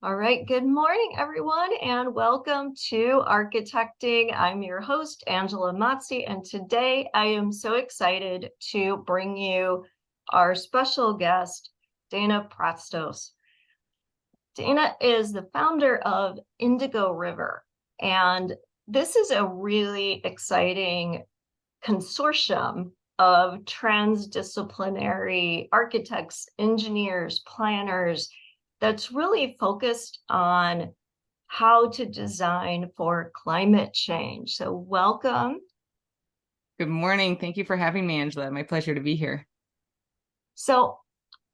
All right, good morning, everyone, and welcome to Architecting. I'm your host, Angela Mazzi, and today I am so excited to bring you our special guest, Dena Prastos. Dena is the founder of Indigo River, and this is a really exciting consortium of transdisciplinary architects, engineers, planners that's really focused on how to design for climate change. So welcome. Good morning. Thank you for having me, Angela. My pleasure to be here. So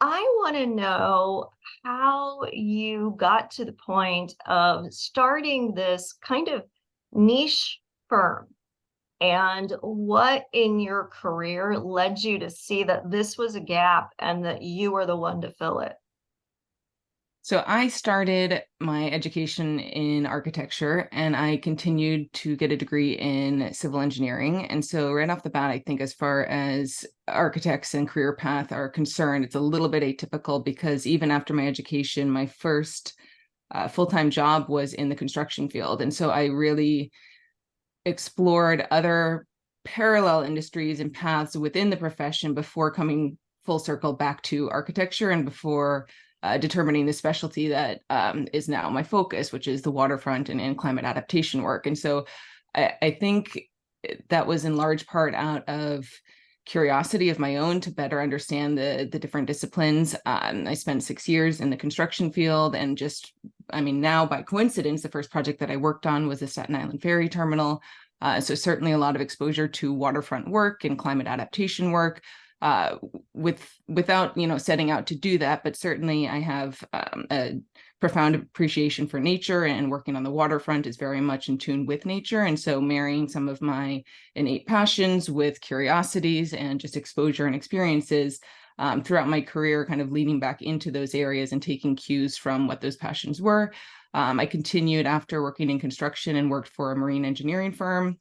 I want to know how you got to the point of starting this kind of niche firm and what in your career led you to see that this was a gap and that you were the one to fill it. So I started my education in architecture and I continued to get a degree in civil engineering. And so right off the bat, I think as far as architects and career path are concerned, it's a little bit atypical because even after my education, my first full-time job was in the construction field. And so I really explored other parallel industries and paths within the profession before coming full circle back to architecture and before determining the specialty that is now my focus, which is the waterfront and climate adaptation work. And so I think that was in large part out of curiosity of my own to better understand the different disciplines. I spent 6 years in the construction field and now by coincidence, the first project that I worked on was the Staten Island Ferry Terminal. So certainly a lot of exposure to waterfront work and climate adaptation work. Without setting out to do that, but certainly I have a profound appreciation for nature, and working on the waterfront is very much in tune with nature. And so marrying some of my innate passions with curiosities and just exposure and experiences throughout my career, kind of leading back into those areas and taking cues from what those passions were. I continued after working in construction and worked for a marine engineering firm,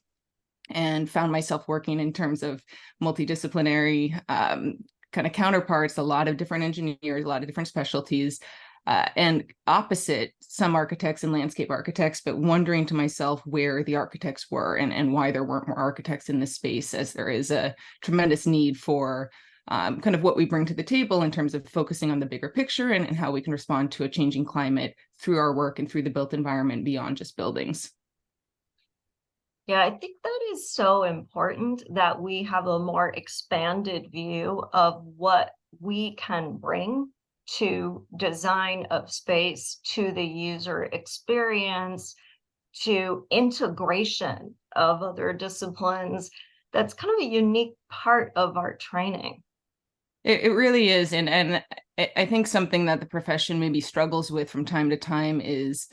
and found myself working in terms of multidisciplinary kind of counterparts, a lot of different engineers, a lot of different specialties, and opposite some architects and landscape architects, but wondering to myself where the architects were and why there weren't more architects in this space, as there is a tremendous need for kind of what we bring to the table in terms of focusing on the bigger picture and how we can respond to a changing climate through our work and through the built environment beyond just buildings. Yeah, I think that is so important that we have a more expanded view of what we can bring to design of space, to the user experience, to integration of other disciplines. That's kind of a unique part of our training. It really is. And I think something that the profession maybe struggles with from time to time is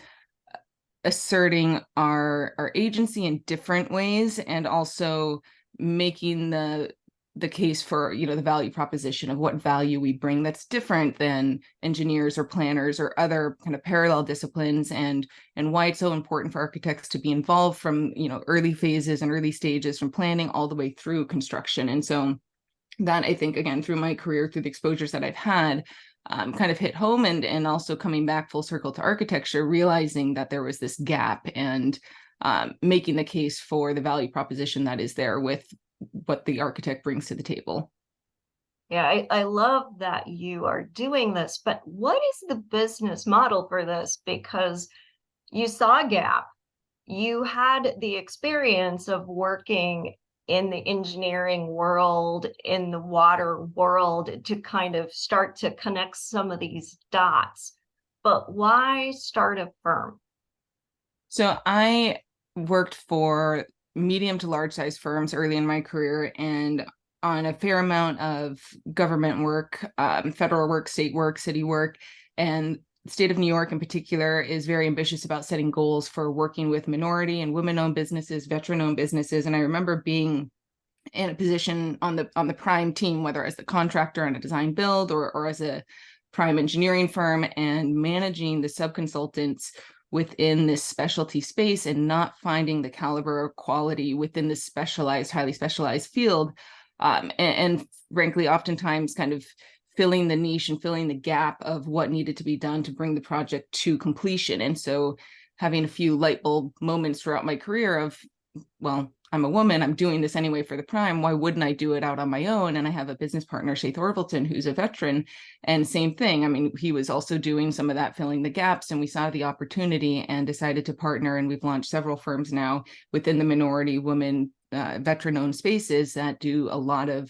asserting our agency in different ways, and also making the case for the value proposition of what value we bring that's different than engineers or planners or other kind of parallel disciplines, and why it's so important for architects to be involved from early phases and early stages, from planning all the way through construction. And so that, I think, again, through my career, through the exposures that I've had, kind of hit home, and also coming back full circle to architecture, realizing that there was this gap, and making the case for the value proposition that is there with what the architect brings to the table. Yeah, I love that you are doing this, but what is the business model for this? Because you saw a gap, you had the experience of working in the engineering world, in the water world, to kind of start to connect some of these dots. But why start a firm? So I worked for medium to large size firms early in my career, and on a fair amount of government work, federal work, state work, city work. And the state of New York in particular is very ambitious about setting goals for working with minority and women-owned businesses, veteran-owned businesses. And I remember being in a position on the prime team, whether as the contractor on a design build or as a prime engineering firm, and managing the subconsultants within this specialty space and not finding the caliber or quality within this specialized, highly specialized field. And frankly, oftentimes kind of filling the niche and filling the gap of what needed to be done to bring the project to completion. And so having a few light bulb moments throughout my career of, well, I'm a woman, I'm doing this anyway for the prime, why wouldn't I do it out on my own? And I have a business partner, Shay Thorvalton, who's a veteran, and same thing. I mean, he was also doing some of that, filling the gaps, and we saw the opportunity and decided to partner. And we've launched several firms now within the minority women veteran-owned spaces that do a lot of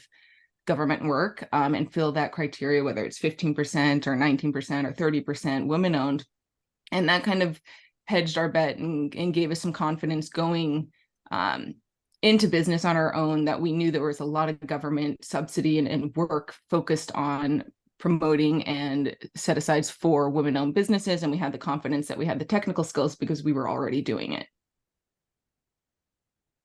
government work and fill that criteria, whether it's 15% or 19% or 30% women-owned. And that kind of hedged our bet and gave us some confidence going into business on our own, that we knew there was a lot of government subsidy and work focused on promoting and set asides for women-owned businesses. And we had the confidence that we had the technical skills because we were already doing it.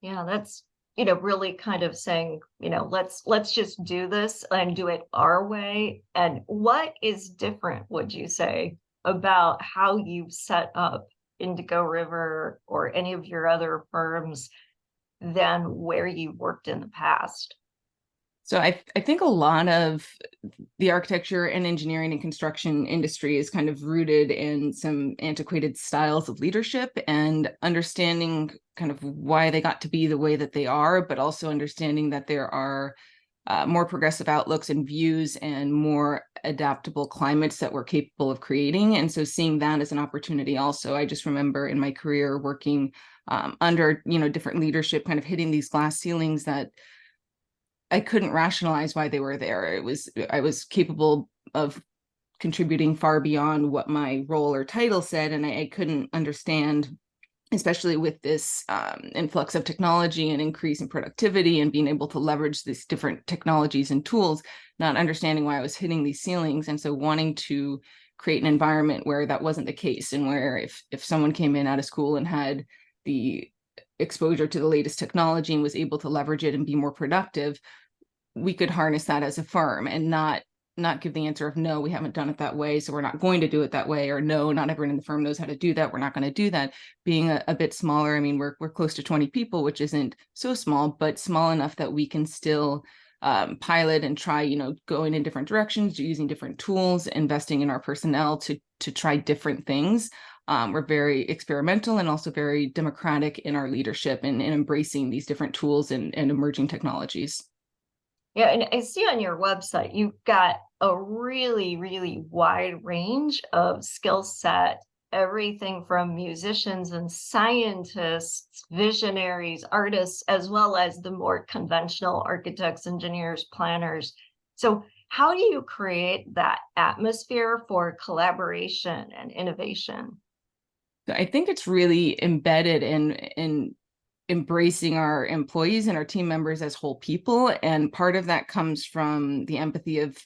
Yeah, that's, really kind of saying, let's just do this and do it our way. And what is different, would you say, about how you've set up Indigo River or any of your other firms than where you worked in the past? So I think a lot of the architecture and engineering and construction industry is kind of rooted in some antiquated styles of leadership and understanding kind of why they got to be the way that they are, but also understanding that there are more progressive outlooks and views and more adaptable climates that we're capable of creating. And so seeing that as an opportunity also, I just remember in my career working under, different leadership, kind of hitting these glass ceilings that I couldn't rationalize why they were there. I was capable of contributing far beyond what my role or title said, and I couldn't understand, especially with this influx of technology and increase in productivity and being able to leverage these different technologies and tools, not understanding why I was hitting these ceilings. And so wanting to create an environment where that wasn't the case, and where if someone came in out of school and had the exposure to the latest technology and was able to leverage it and be more productive, we could harness that as a firm and not give the answer of, no, we haven't done it that way, so we're not going to do it that way, or no, not everyone in the firm knows how to do that, we're not going to do that. Being a bit smaller, I mean, we're close to 20 people, which isn't so small, but small enough that we can still pilot and try, going in different directions, using different tools, investing in our personnel to try different things. We're very experimental and also very democratic in our leadership and embracing these different tools and emerging technologies. Yeah, and I see on your website, you've got a really, really wide range of skill set, everything from musicians and scientists, visionaries, artists, as well as the more conventional architects, engineers, planners. So how do you create that atmosphere for collaboration and innovation? I think it's really embedded in embracing our employees and our team members as whole people. And part of that comes from the empathy of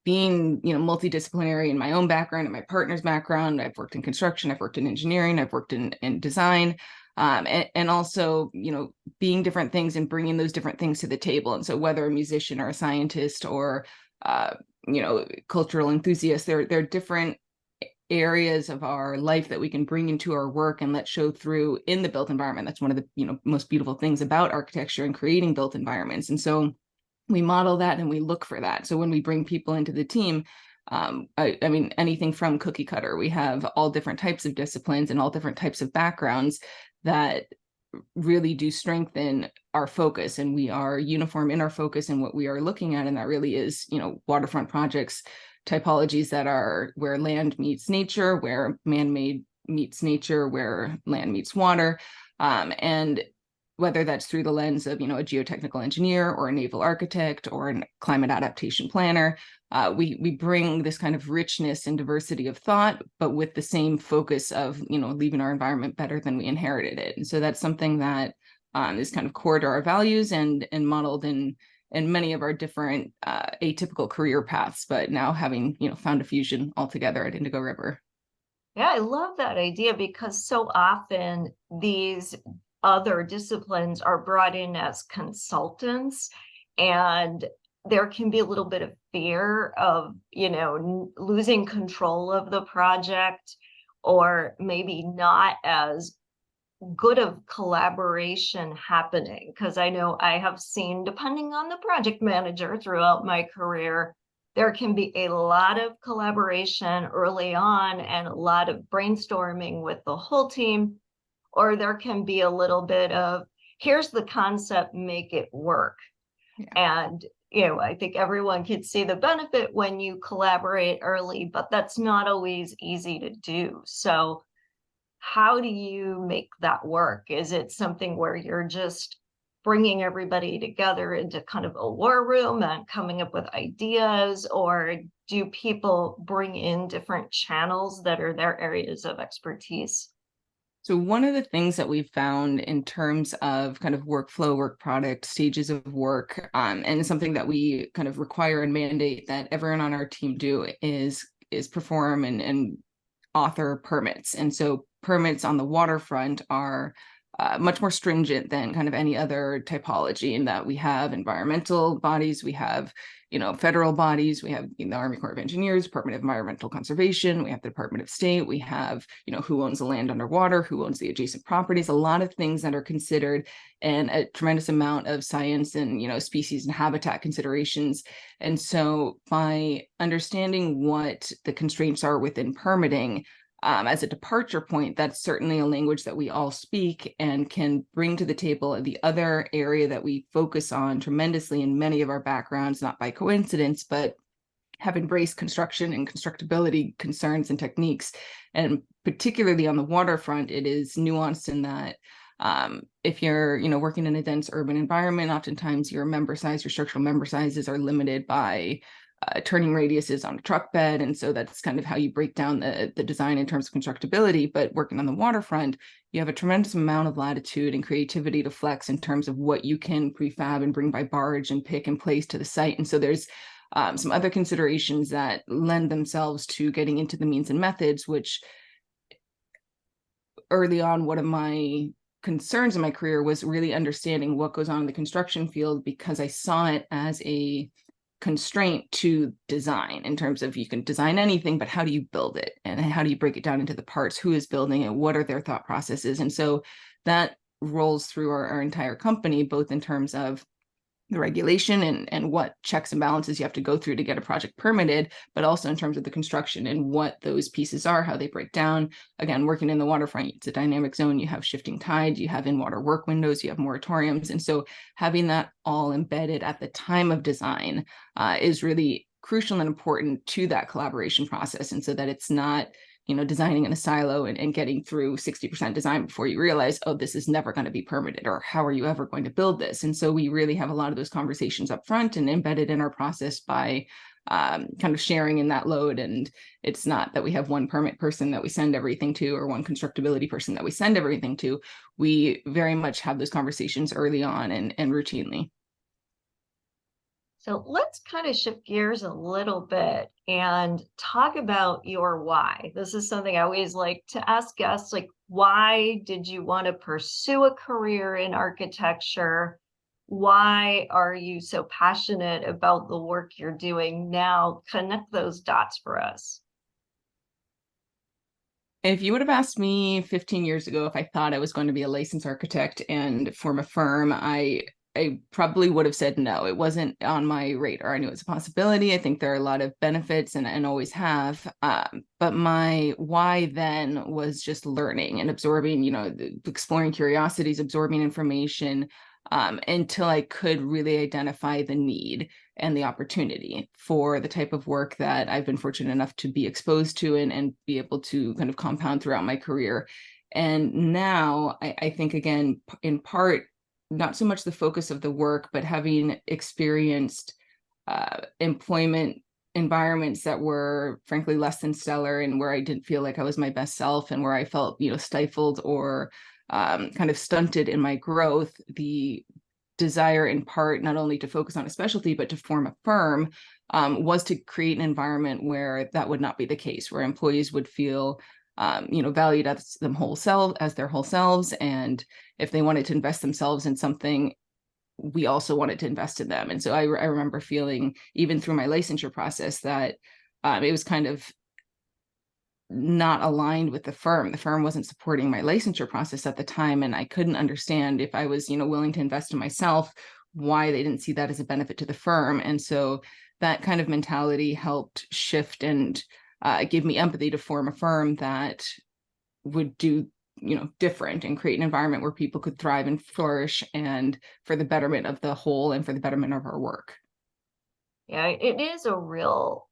being, multidisciplinary in my own background and my partner's background. I've worked in construction, I've worked in engineering, I've worked in design, and also, being different things and bringing those different things to the table. And so whether a musician or a scientist or, cultural enthusiast, they're different areas of our life that we can bring into our work and let show through in the built environment. That's one of the most beautiful things about architecture and creating built environments. And so we model that and we look for that. So when we bring people into the team, I mean, anything from cookie cutter, we have all different types of disciplines and all different types of backgrounds that really do strengthen our focus, and we are uniform in our focus and what we are looking at. And that really is, waterfront projects, typologies that are where land meets nature, where man-made meets nature, where land meets water. And whether that's through the lens of, a geotechnical engineer or a naval architect or a climate adaptation planner, we bring this kind of richness and diversity of thought, but with the same focus of, leaving our environment better than we inherited it. And so that's something that is kind of core to our values and modeled in many of our different atypical career paths, but now having, found a fusion altogether at Indigo River. Yeah, I love that idea because so often these other disciplines are brought in as consultants, and there can be a little bit of fear of, losing control of the project, or maybe not as good of collaboration happening? Because I know I have seen, depending on the project manager throughout my career, there can be a lot of collaboration early on and a lot of brainstorming with the whole team, or there can be a little bit of, here's the concept, make it work. Yeah. And, I think everyone could see the benefit when you collaborate early, but that's not always easy to do. So how do you make that work? Is it something where you're just bringing everybody together into kind of a war room and coming up with ideas, or do people bring in different channels that are their areas of expertise? So one of the things that we've found in terms of kind of workflow, work product, stages of work, and something that we kind of require and mandate that everyone on our team do is perform and author permits. And so permits on the waterfront are much more stringent than kind of any other typology, in that we have environmental bodies, we have federal bodies, we have the Army Corps of Engineers, Department of Environmental Conservation, we have the Department of State, we have who owns the land underwater, who owns the adjacent properties, a lot of things that are considered, and a tremendous amount of science and species and habitat considerations. And so by understanding what the constraints are within permitting, as a departure point, that's certainly a language that we all speak and can bring to the table. The other area that we focus on tremendously in many of our backgrounds, not by coincidence, but have embraced construction and constructability concerns and techniques. And particularly on the waterfront, it is nuanced in that if you're working in a dense urban environment, oftentimes your structural member sizes are limited by turning radiuses on a truck bed. And so that's kind of how you break down the design in terms of constructability. But working on the waterfront, you have a tremendous amount of latitude and creativity to flex in terms of what you can prefab and bring by barge and pick and place to the site. And so there's some other considerations that lend themselves to getting into the means and methods, which early on, one of my concerns in my career was really understanding what goes on in the construction field, because I saw it as a constraint to design, in terms of you can design anything, but how do you build it, and how do you break it down into the parts, who is building it, what are their thought processes. And so that rolls through our entire company, both in terms of the regulation and what checks and balances you have to go through to get a project permitted, but also in terms of the construction and what those pieces are, how they break down. Again, working in the waterfront, it's a dynamic zone. You have shifting tide, you have in-water work windows, you have moratoriums. And so having that all embedded at the time of design is really crucial and important to that collaboration process. And so that it's not designing in a silo and getting through 60% design before you realize, oh, this is never going to be permitted, or how are you ever going to build this? And so we really have a lot of those conversations up front and embedded in our process by kind of sharing in that load. And it's not that we have one permit person that we send everything to, or one constructability person that we send everything to. We very much have those conversations early on and routinely. So let's kind of shift gears a little bit and talk about your why. This is something I always like to ask guests, like, why did you want to pursue a career in architecture? Why are you so passionate about the work you're doing now? Connect those dots for us. If you would have asked me 15 years ago if I thought I was going to be a licensed architect and form a firm, I probably would have said no. It wasn't on my radar. I knew it was a possibility. I think there are a lot of benefits and always have. But my why then was just learning and absorbing, exploring curiosities, absorbing information, until I could really identify the need and the opportunity for the type of work that I've been fortunate enough to be exposed to and be able to kind of compound throughout my career. And now I think, again, in part, not so much the focus of the work, but having experienced employment environments that were frankly less than stellar, and where I didn't feel like I was my best self, and where I felt, stifled or kind of stunted in my growth. The desire, in part, not only to focus on a specialty, but to form a firm, was to create an environment where that would not be the case, where employees would feel valued as their whole selves. And if they wanted to invest themselves in something, we also wanted to invest in them. And so I remember feeling, even through my licensure process, that it was kind of not aligned with the firm. The firm wasn't supporting my licensure process at the time, and I couldn't understand if I was, willing to invest in myself, why they didn't see that as a benefit to the firm. And so that kind of mentality helped shift and give me empathy to form a firm that would do different and create an environment where people could thrive and flourish, and for the betterment of the whole and for the betterment of our work. Yeah, it is a real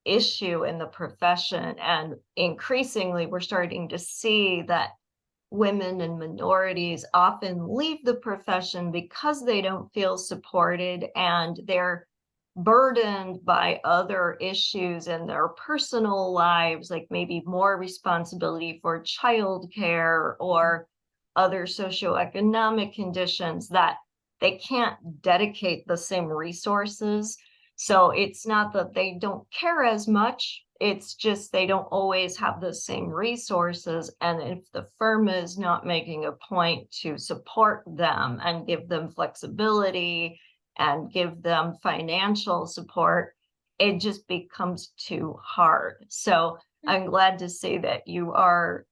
issue in the profession. And increasingly, we're starting to see that women and minorities often leave the profession because they don't feel supported and they're burdened by other issues in their personal lives, like maybe more responsibility for childcare or other socioeconomic conditions that they can't dedicate the same resources. So it's not that they don't care as much, it's just they don't always have the same resources. And if the firm is not making a point to support them and give them flexibility and give them financial support, it just becomes too hard. So I'm glad to see that you are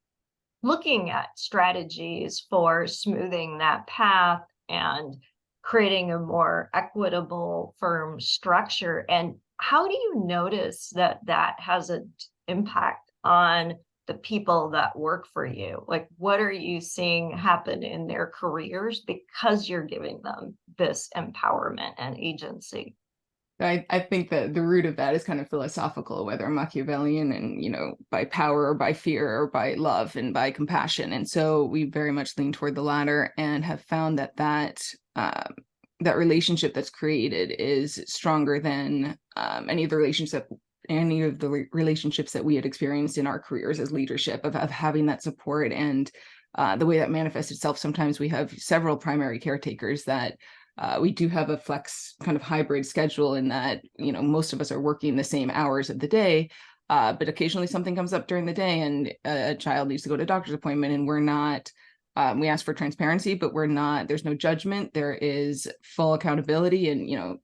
looking at strategies for smoothing that path and creating a more equitable firm structure. And how do you notice that that has an impact on the people that work for you? Like, what are you seeing happen in their careers because you're giving them this empowerment and agency? I think that the root of that is kind of philosophical, whether Machiavellian and, by power or by fear or by love and by compassion. And so we very much lean toward the latter and have found that relationship that's created is stronger than any of the relationships that we had experienced in our careers as leadership, of having that support. And the way that manifests itself, sometimes we have several primary caretakers that we do have a flex kind of hybrid schedule in that, most of us are working the same hours of the day, but occasionally something comes up during the day and a child needs to go to a doctor's appointment, and we're not, we ask for transparency, but there's no judgment. There is full accountability and,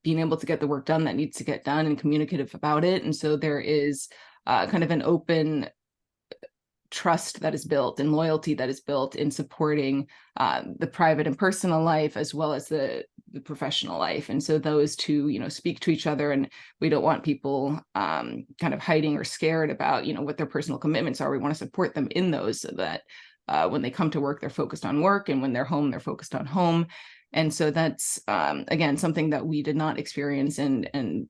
being able to get the work done that needs to get done and communicative about it. And so there is kind of an open trust that is built and loyalty that is built in supporting the private and personal life as well as the professional life. And so those two, speak to each other, and we don't want people kind of hiding or scared about, what their personal commitments are. We want to support them in those so that when they come to work, they're focused on work, and when they're home, they're focused on home. And so that's, again, something that we did not experience and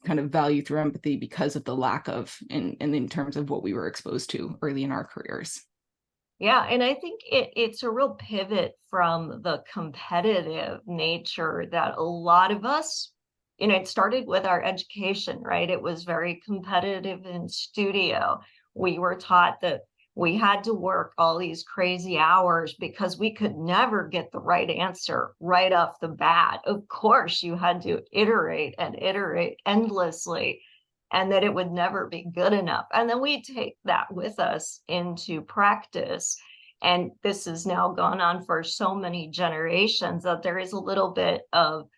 kind of value through empathy because of the lack of in terms of what we were exposed to early in our careers. Yeah, and I think it's a real pivot from the competitive nature that a lot of us, it started with our education, right? It was very competitive in studio. We were taught that we had to work all these crazy hours because we could never get the right answer right off the bat. Of course, you had to iterate and iterate endlessly, and that it would never be good enough. And then we take that with us into practice. And this has now gone on for so many generations that there is a little bit of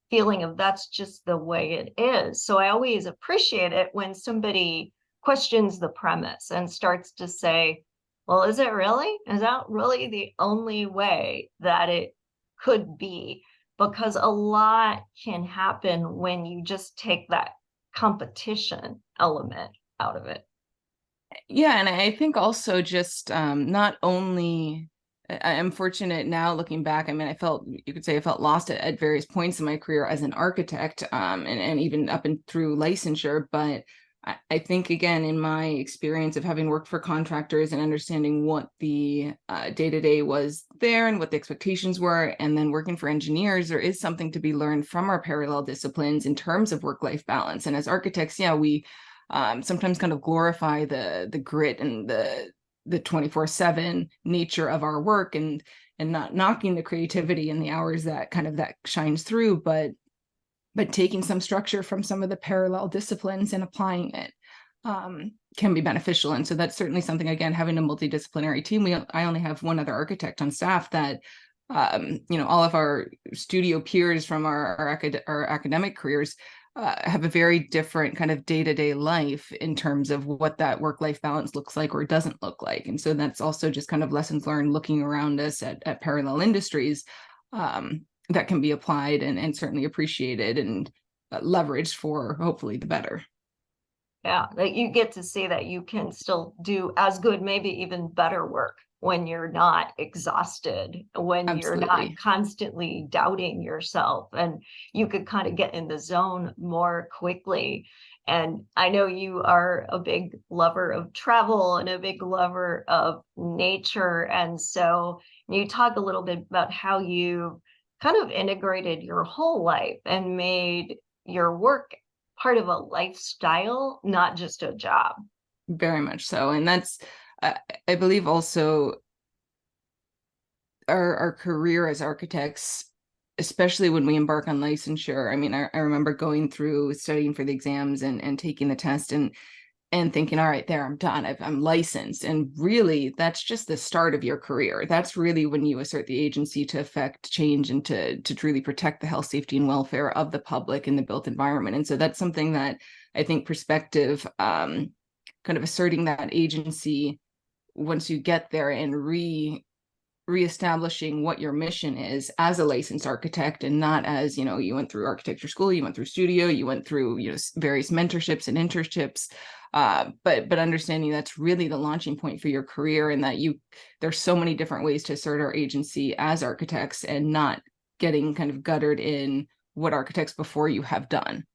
feeling of that's just the way it is. So I always appreciate it when somebody questions the premise and starts to say, well, is it really? Is that really the only way that it could be? Because a lot can happen when you just take that competition element out of it. Yeah, and I think also just not only I'm fortunate now looking back. I mean, you could say I felt lost at various points in my career as an architect, and even up and through licensure. But I think, again, in my experience of having worked for contractors and understanding what the day-to-day was there and what the expectations were, and then working for engineers, there is something to be learned from our parallel disciplines in terms of work-life balance. And as architects, yeah, we sometimes kind of glorify the grit and the 24/7 nature of our work, and not knocking the creativity and the hours that shines through, but taking some structure from some of the parallel disciplines and applying it can be beneficial. And so that's certainly something, again, having a multidisciplinary team. I only have one other architect on staff that, all of our studio peers from our academic careers, have a very different kind of day-to-day life in terms of what that work-life balance looks like or doesn't look like. And so that's also just kind of lessons learned looking around us at parallel industries that can be applied and certainly appreciated and leveraged for hopefully the better. Yeah, that you get to see that you can still do as good, maybe even better work when you're not exhausted, when you're not Absolutely. constantly doubting yourself, and you could kind of get in the zone more quickly. And I know you are a big lover of travel and a big lover of nature. And so you talk a little bit about how you kind of integrated your whole life and made your work part of a lifestyle, not just a job. Very much so. And that's, uh, I believe also our career as architects, especially when we embark on licensure. I mean, I remember going through studying for the exams and taking the test and thinking, all right, there, I'm done. I'm licensed. And really, that's just the start of your career. That's really when you assert the agency to affect change and to truly protect the health, safety, and welfare of the public in the built environment. And so that's something that I think perspective, kind of asserting that agency once you get there and reestablishing what your mission is as a licensed architect, and not as, you went through architecture school, you went through studio, you went through, various mentorships and internships, but understanding that's really the launching point for your career, and that there's so many different ways to assert our agency as architects and not getting kind of guttered in what architects before you have done.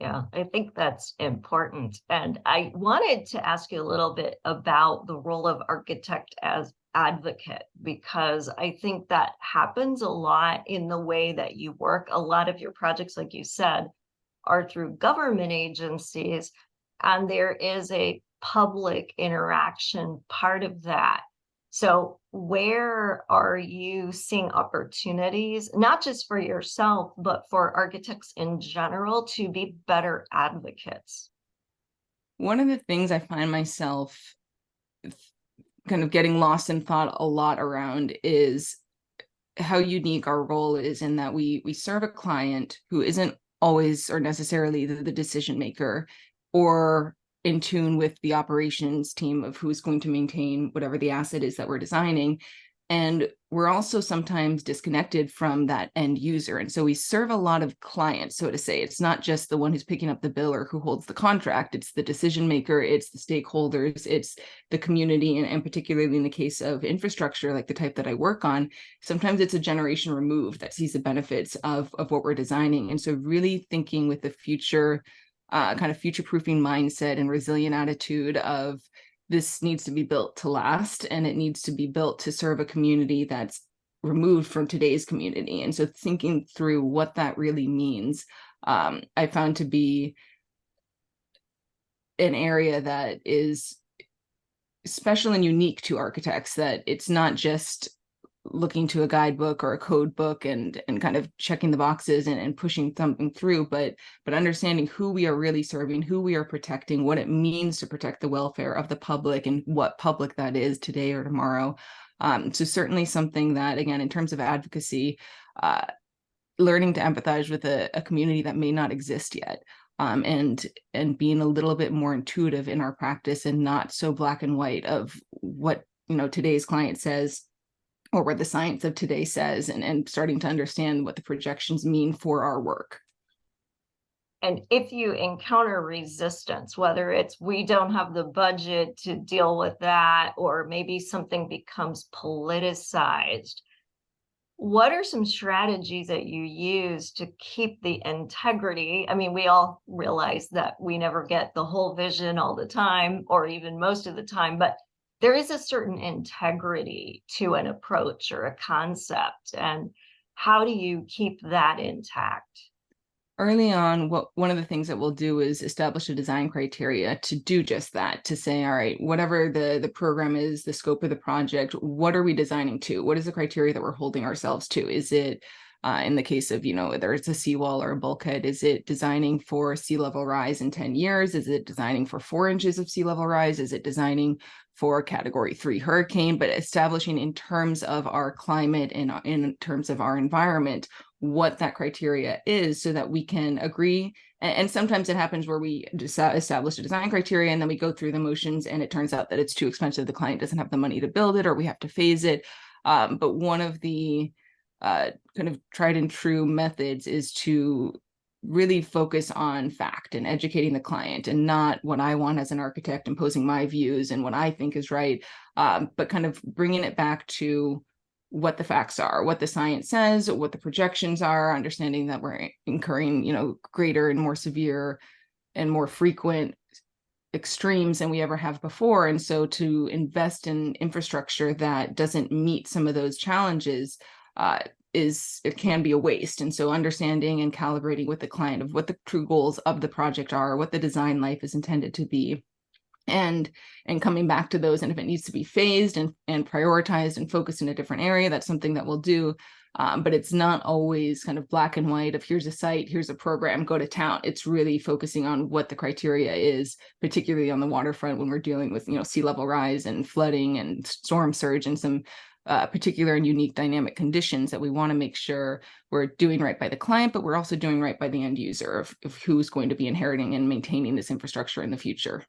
Yeah, I think that's important. And I wanted to ask you a little bit about the role of architect as advocate, because I think that happens a lot in the way that you work. A lot of your projects, like you said, are through government agencies, and there is a public interaction part of that. So, where are you seeing opportunities, not just for yourself, but for architects in general to be better advocates? One of the things I find myself kind of getting lost in thought a lot around is how unique our role is, in that we serve a client who isn't always or necessarily the decision maker or in tune with the operations team of who's going to maintain whatever the asset is that we're designing. And we're also sometimes disconnected from that end user. And so we serve a lot of clients, so to say. It's not just the one who's picking up the bill or who holds the contract. It's the decision maker, it's the stakeholders, it's the community. And particularly in the case of infrastructure, like the type that I work on, sometimes it's a generation removed that sees the benefits of what we're designing. And so really thinking with the future, kind of future-proofing mindset and resilient attitude of, this needs to be built to last, and it needs to be built to serve a community that's removed from today's community. And so thinking through what that really means, I found to be an area that is special and unique to architects, that it's not just looking to a guidebook or a code book and kind of checking the boxes and pushing something through, but understanding who we are really serving, who we are protecting, what it means to protect the welfare of the public, and what public that is today or tomorrow. So certainly something that, again, in terms of advocacy, learning to empathize with a community that may not exist yet, and being a little bit more intuitive in our practice and not so black and white of what today's client says or what the science of today says, and starting to understand what the projections mean for our work. And if you encounter resistance, whether it's we don't have the budget to deal with that, or maybe something becomes politicized, what are some strategies that you use to keep the integrity? I mean, we all realize that we never get the whole vision all the time, or even most of the time, but there is a certain integrity to an approach or a concept. And how do you keep that intact? Early on, one of the things that we'll do is establish a design criteria to do just that, to say, all right, whatever the program is, the scope of the project, what are we designing to? What is the criteria that we're holding ourselves to? Is it In the case of, whether it's a seawall or a bulkhead, is it designing for sea level rise in 10 years? Is it designing for 4 inches of sea level rise? Is it designing for Category 3 hurricane? But establishing in terms of our climate and in terms of our environment, what that criteria is, so that we can agree. And sometimes it happens where we establish a design criteria and then we go through the motions and it turns out that it's too expensive. The client doesn't have the money to build it, or we have to phase it. But one of the kind of tried and true methods is to really focus on fact and educating the client, and not what I want as an architect, imposing my views and what I think is right, but kind of bringing it back to what the facts are, what the science says, what the projections are, understanding that we're incurring, greater and more severe and more frequent extremes than we ever have before. And so to invest in infrastructure that doesn't meet some of those challenges it can be a waste. And so understanding and calibrating with the client of what the true goals of the project are, what the design life is intended to be, and coming back to those. And if it needs to be phased and prioritized and focused in a different area, that's something that we'll do. But it's not always kind of black and white of here's a site, here's a program, go to town. It's really focusing on what the criteria is, particularly on the waterfront when we're dealing with, sea level rise and flooding and storm surge and some particular and unique dynamic conditions that we want to make sure we're doing right by the client, but we're also doing right by the end user of who's going to be inheriting and maintaining this infrastructure in the future.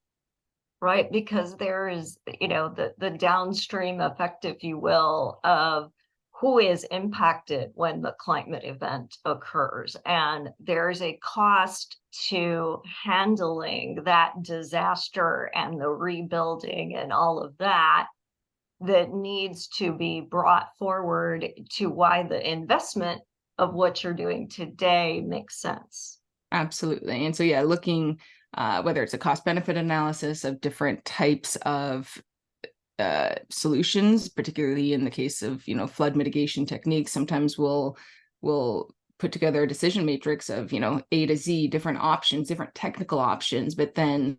Right, because there is, the downstream effect, if you will, of who is impacted when the climate event occurs. And there's a cost to handling that disaster and the rebuilding and all of that needs to be brought forward to why the investment of what you're doing today makes sense. Absolutely. And so, yeah, looking whether it's a cost benefit analysis of different types of solutions, particularly in the case of, flood mitigation techniques, sometimes we'll put together a decision matrix of, A to Z, different options, different technical options, but then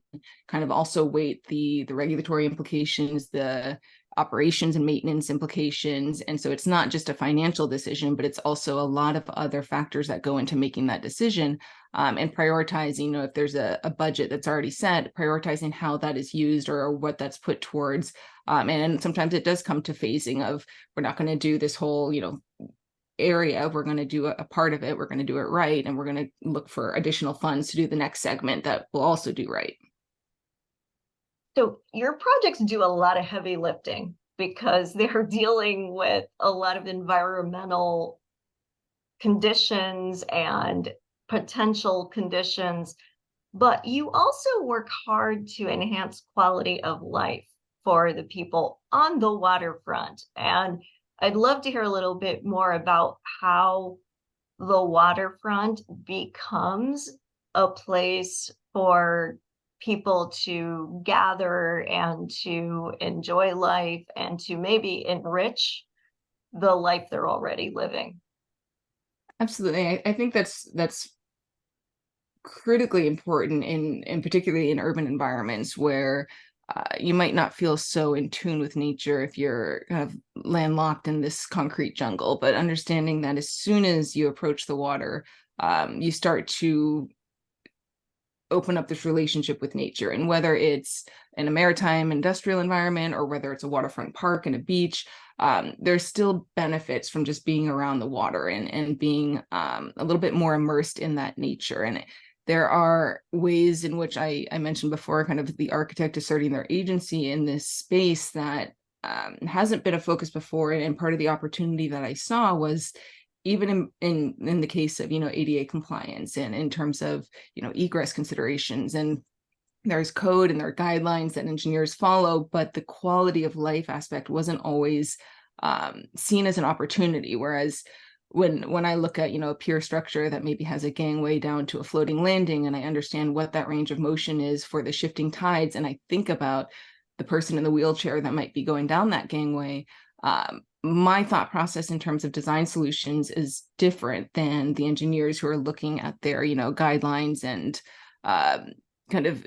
kind of also weight the regulatory implications, the operations and maintenance implications. And so it's not just a financial decision, but it's also a lot of other factors that go into making that decision, and prioritizing, if there's a budget that's already set, prioritizing how that is used or what that's put towards. And sometimes it does come to phasing of, we're not going to do this whole, area, we're going to do a part of it, we're going to do it right, and we're going to look for additional funds to do the next segment that will also do right. So your projects do a lot of heavy lifting because they're dealing with a lot of environmental conditions and potential conditions, but you also work hard to enhance quality of life for the people on the waterfront. And I'd love to hear a little bit more about how the waterfront becomes a place for people to gather and to enjoy life and to maybe enrich the life they're already living. Absolutely. I think that's critically important in particularly in urban environments where you might not feel so in tune with nature if you're kind of landlocked in this concrete jungle, but understanding that as soon as you approach the water, you start to open up this relationship with nature. And whether it's in a maritime industrial environment or whether it's a waterfront park and a beach, there's still benefits from just being around the water and being a little bit more immersed in that nature. And there are ways in which I mentioned before, kind of the architect asserting their agency in this space that hasn't been a focus before. And part of the opportunity that I saw was even in the case of, ADA compliance and in terms of, egress considerations, and there's code and there are guidelines that engineers follow, but the quality of life aspect wasn't always seen as an opportunity. Whereas when I look at, a pier structure that maybe has a gangway down to a floating landing, and I understand what that range of motion is for the shifting tides, and I think about the person in the wheelchair that might be going down that gangway, my thought process in terms of design solutions is different than the engineers who are looking at their, guidelines and kind of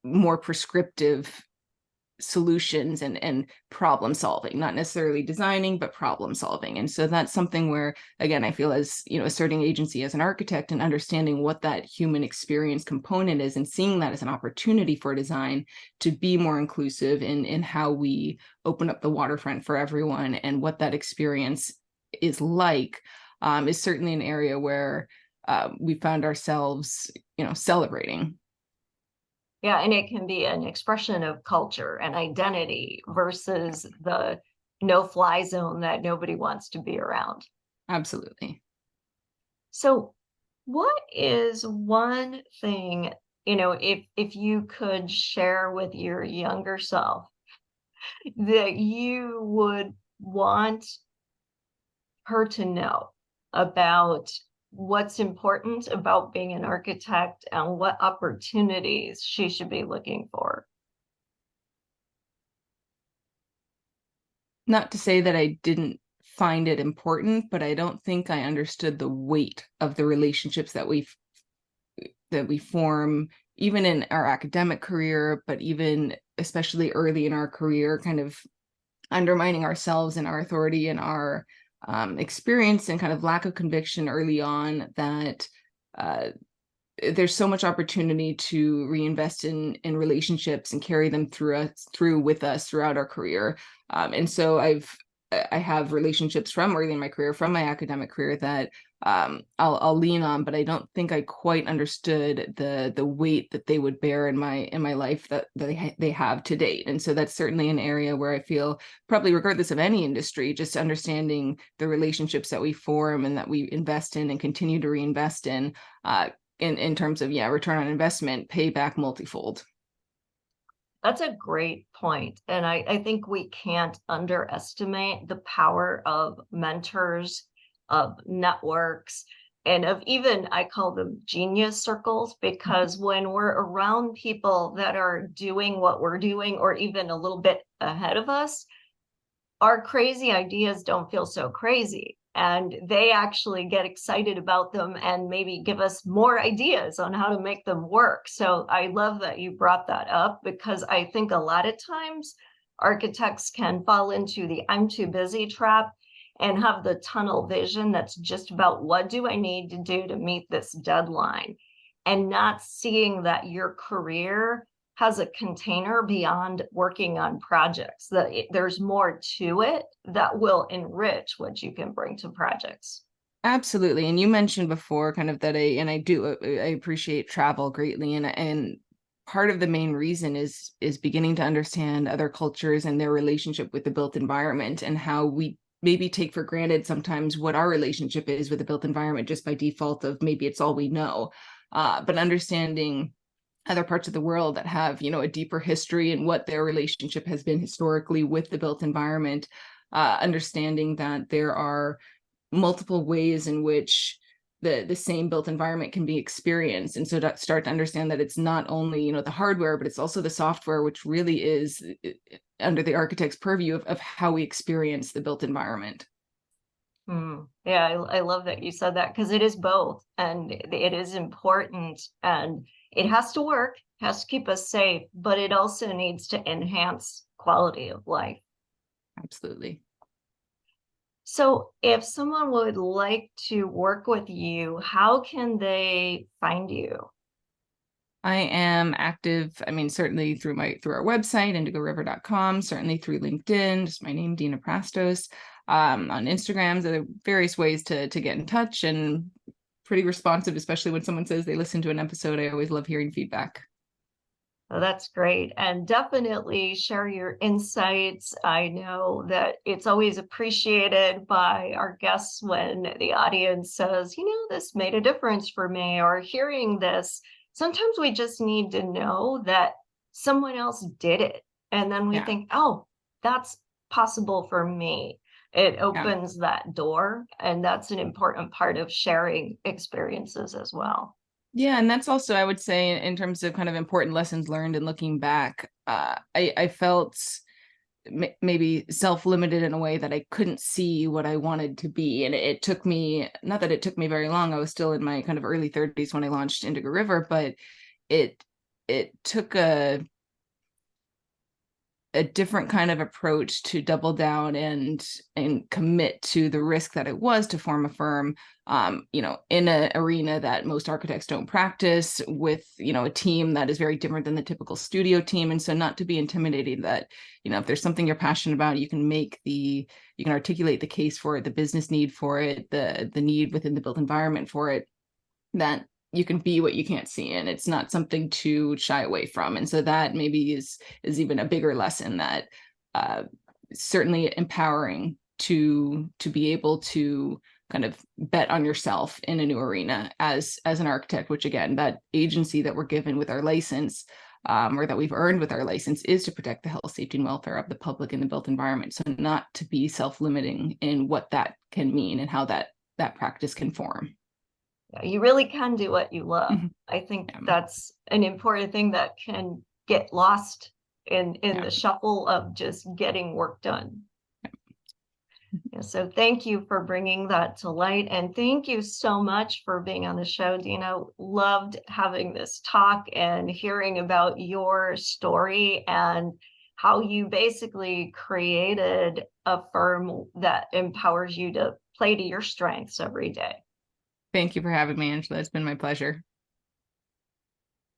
more prescriptive solutions and problem solving, not necessarily designing, but problem solving. And so that's something where, again, I feel as, asserting agency as an architect and understanding what that human experience component is and seeing that as an opportunity for design to be more inclusive in how we open up the waterfront for everyone and what that experience is like, is certainly an area where we found ourselves, celebrating. Yeah, and it can be an expression of culture and identity versus the no-fly zone that nobody wants to be around. Absolutely. So, what is one thing, if you could share with your younger self that you would want her to know about what's important about being an architect and what opportunities she should be looking for? Not to say that I didn't find it important, but I don't think I understood the weight of the relationships that we form, even in our academic career, but even especially early in our career, kind of undermining ourselves and our authority and our experience and kind of lack of conviction early on that there's so much opportunity to reinvest in relationships and carry them through with us throughout our career. And so I have relationships from early in my career, from my academic career, that I'll lean on, but I don't think I quite understood the weight that they would bear in my life that they have to date. And so that's certainly an area where I feel, probably regardless of any industry, just understanding the relationships that we form and that we invest in and continue to reinvest in terms of, return on investment, payback multifold. That's a great point. And I think we can't underestimate the power of mentors, of networks, and of even, I call them genius circles, because when we're around people that are doing what we're doing or even a little bit ahead of us, our crazy ideas don't feel so crazy. And they actually get excited about them and maybe give us more ideas on how to make them work. So I love that you brought that up, because I think a lot of times architects can fall into the I'm too busy trap and have the tunnel vision that's just about what do I need to do to meet this deadline, and not seeing that your career has a container beyond working on projects, that there's more to it that will enrich what you can bring to projects. Absolutely. And you mentioned before kind of that I appreciate travel greatly. And part of the main reason is beginning to understand other cultures and their relationship with the built environment, and how we maybe take for granted sometimes what our relationship is with the built environment just by default of maybe it's all we know. But understanding other parts of the world that have, a deeper history and what their relationship has been historically with the built environment, understanding that there are multiple ways in which the same built environment can be experienced. And so to start to understand that it's not only, the hardware, but it's also the software, which really is under the architect's purview of how we experience the built environment. Yeah, I love that you said that, because it is both, and it is important, and it has to work, has to keep us safe, but it also needs to enhance quality of life. Absolutely. So if someone would like to work with you, how can they find you? I am active, I mean, certainly through our website, indigoriver.com, certainly through LinkedIn, just my name, Dena Prastos, on Instagram. There are various ways to get in touch, and pretty responsive, especially when someone says they listen to an episode. I always love hearing feedback. Oh, that's great. And definitely share your insights. I know that it's always appreciated by our guests when the audience says, this made a difference for me, or hearing this. Sometimes we just need to know that someone else did it. And then we Yeah. think, oh, that's possible for me. It Yeah. opens that door. And that's an important part of sharing experiences as well. Yeah, and that's also, I would say, in terms of kind of important lessons learned and looking back, I felt maybe self-limited in a way that I couldn't see what I wanted to be. And it took me, not that it took me very long, I was still in my kind of early 30s when I launched Indigo River, but it took a different kind of approach to double down and commit to the risk that it was to form a firm, in an arena that most architects don't practice, with, a team that is very different than the typical studio team. And so not to be intimidated that, if there's something you're passionate about, you can articulate the case for it, the business need for it, the need within the built environment for it, that you can be what you can't see, and it's not something to shy away from. And so that maybe is even a bigger lesson, that certainly empowering to be able to kind of bet on yourself in a new arena as an architect, which again, that agency that we're given with our license, or that we've earned with our license, is to protect the health, safety, and welfare of the public in the built environment. So not to be self-limiting in what that can mean and how that practice can form. You really can do what you love. Mhm. I think Yeah. that's an important thing that can get lost in Yeah. the shuffle of just getting work done. Yeah, so thank you for bringing that to light, and thank you so much for being on the show, Dena. Loved having this talk and hearing about your story and how you basically created a firm that empowers you to play to your strengths every day. Thank you for having me, Angela. It's been my pleasure.